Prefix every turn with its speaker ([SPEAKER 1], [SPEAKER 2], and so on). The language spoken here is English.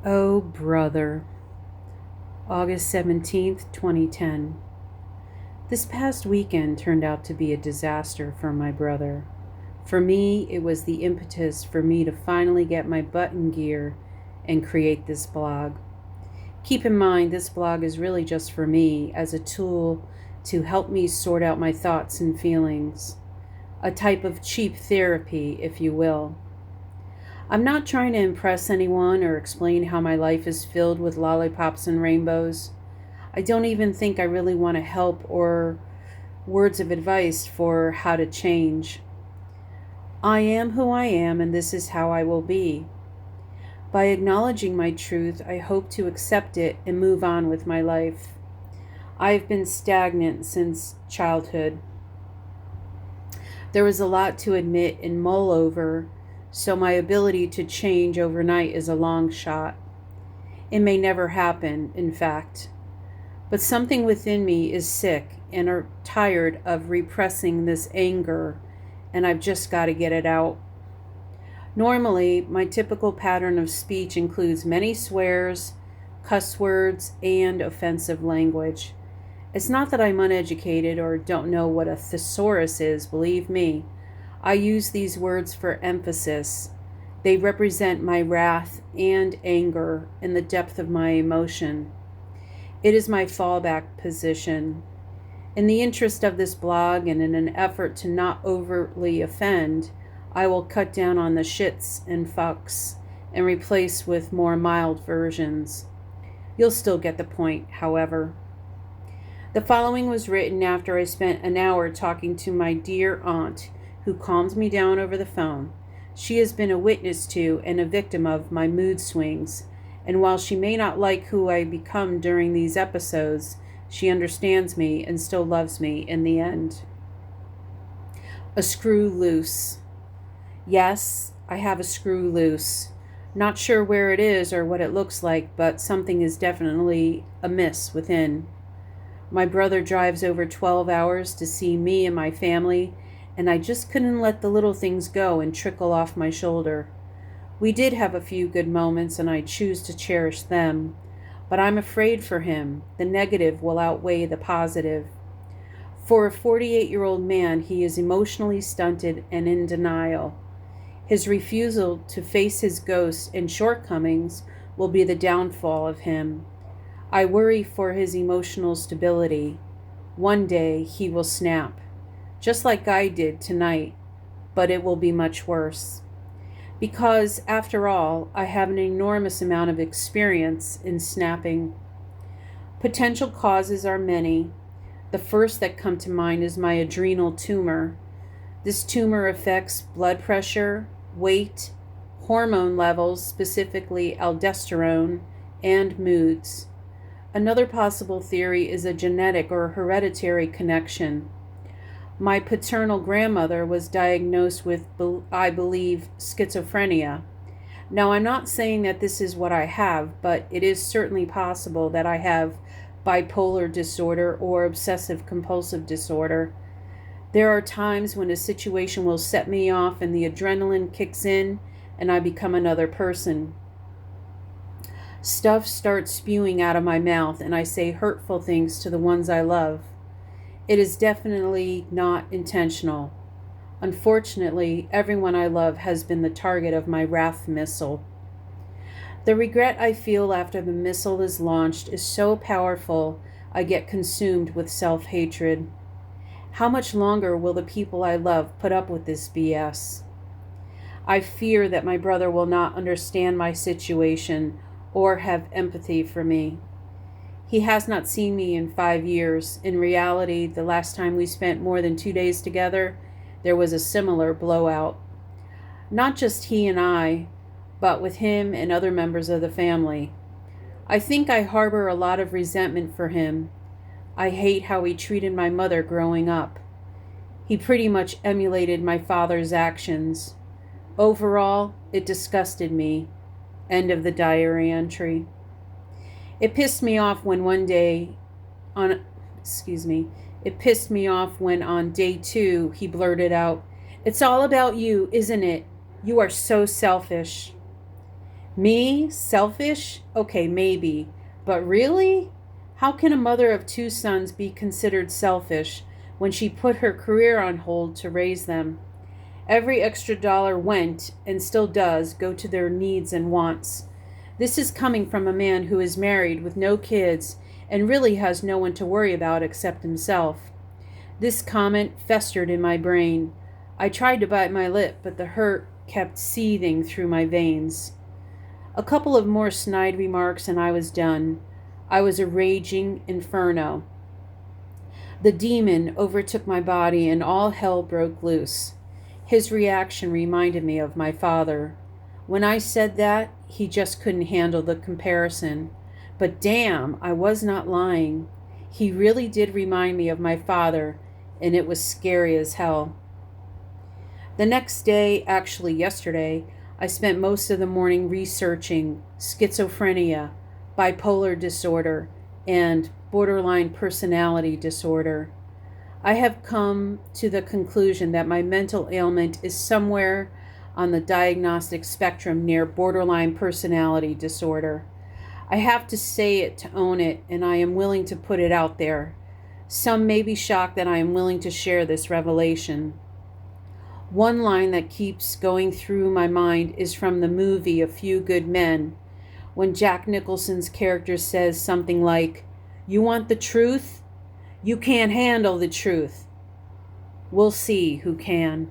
[SPEAKER 1] Oh, brother. August 17th, 2010. This past weekend turned out to be a disaster for my brother. For me, it was the impetus for me to finally get my butt in gear and create this blog. Keep in mind, this blog is really just for me as a tool to help me sort out my thoughts and feelings. A type of cheap therapy, if you will. I'm not trying to impress anyone or explain how my life is filled with lollipops and rainbows. I don't even think I really want to help or words of advice for how to change. I am who I am, and this is how I will be. By acknowledging my truth, I hope to accept it and move on with my life. I've been stagnant since childhood. There was a lot to admit and mull over, so my ability to change overnight is a long shot. It may never happen, in fact. But something within me is sick and are tired of repressing this anger, and I've just got to get it out. Normally, my typical pattern of speech includes many swears, cuss words, and offensive language. It's not that I'm uneducated or don't know what a thesaurus is, believe me. I use these words for emphasis. They represent my wrath and anger and the depth of my emotion. It is my fallback position. In the interest of this blog and in an effort to not overtly offend, I will cut down on the shits and fucks and replace with more mild versions. You'll still get the point, however. The following was written after I spent an hour talking to my dear aunt, who calmed me down over the phone. She has been a witness to and a victim of my mood swings, and while she may not like who I become during these episodes, she understands me and still loves me in the end. A screw loose. Yes, I have a screw loose. Not sure where it is or what it looks like, but something is definitely amiss within. My brother drives over 12 hours to see me and my family, and I just couldn't let the little things go and trickle off my shoulder. We did have a few good moments, and I choose to cherish them, but I'm afraid for him. The negative will outweigh the positive. For a 48-year-old man, he is emotionally stunted and in denial. His refusal to face his ghosts and shortcomings will be the downfall of him. I worry for his emotional stability. One day he will snap, just like I did tonight, but it will be much worse. Because, after all, I have an enormous amount of experience in snapping. Potential causes are many. The first that come to mind is my adrenal tumor. This tumor affects blood pressure, weight, hormone levels, specifically aldosterone, and moods. Another possible theory is a genetic or hereditary connection. My paternal grandmother was diagnosed with, I believe, schizophrenia. Now, I'm not saying that this is what I have, but it is certainly possible that I have bipolar disorder or obsessive compulsive disorder. There are times when a situation will set me off and the adrenaline kicks in and I become another person. Stuff starts spewing out of my mouth and I say hurtful things to the ones I love. It is definitely not intentional. Unfortunately, everyone I love has been the target of my wrath missile. The regret I feel after the missile is launched is so powerful I get consumed with self-hatred. How much longer will the people I love put up with this BS? I fear that my brother will not understand my situation or have empathy for me. He has not seen me in 5 years. In reality, the last time we spent more than 2 days together, there was a similar blowout. Not just he and I, but with him and other members of the family. I think I harbor a lot of resentment for him. I hate how he treated my mother growing up. He pretty much emulated my father's actions. Overall, it disgusted me. End of the diary entry. It pissed me off when It pissed me off when on day 2 he blurted out, "It's all about you, isn't it? You are so selfish." Me? Selfish? Okay, maybe. But really? How can a mother of two sons be considered selfish when she put her career on hold to raise them? Every extra dollar went, and still does, go to their needs and wants. This is coming from a man who is married with no kids and really has no one to worry about except himself. This comment festered in my brain. I tried to bite my lip, but the hurt kept seething through my veins. A couple of more snide remarks and I was done. I was a raging inferno. The demon overtook my body and all hell broke loose. His reaction reminded me of my father. When I said that, he just couldn't handle the comparison. But damn, I was not lying. He really did remind me of my father, and it was scary as hell. The next day, actually yesterday, I spent most of the morning researching schizophrenia, bipolar disorder, and borderline personality disorder. I have come to the conclusion that my mental ailment is somewhere on the diagnostic spectrum near borderline personality disorder. I have to say it to own it, and I am willing to put it out there. Some may be shocked that I am willing to share this revelation. One line that keeps going through my mind is from the movie A Few Good Men, when Jack Nicholson's character says something like, "You want the truth? You can't handle the truth. We'll see who can."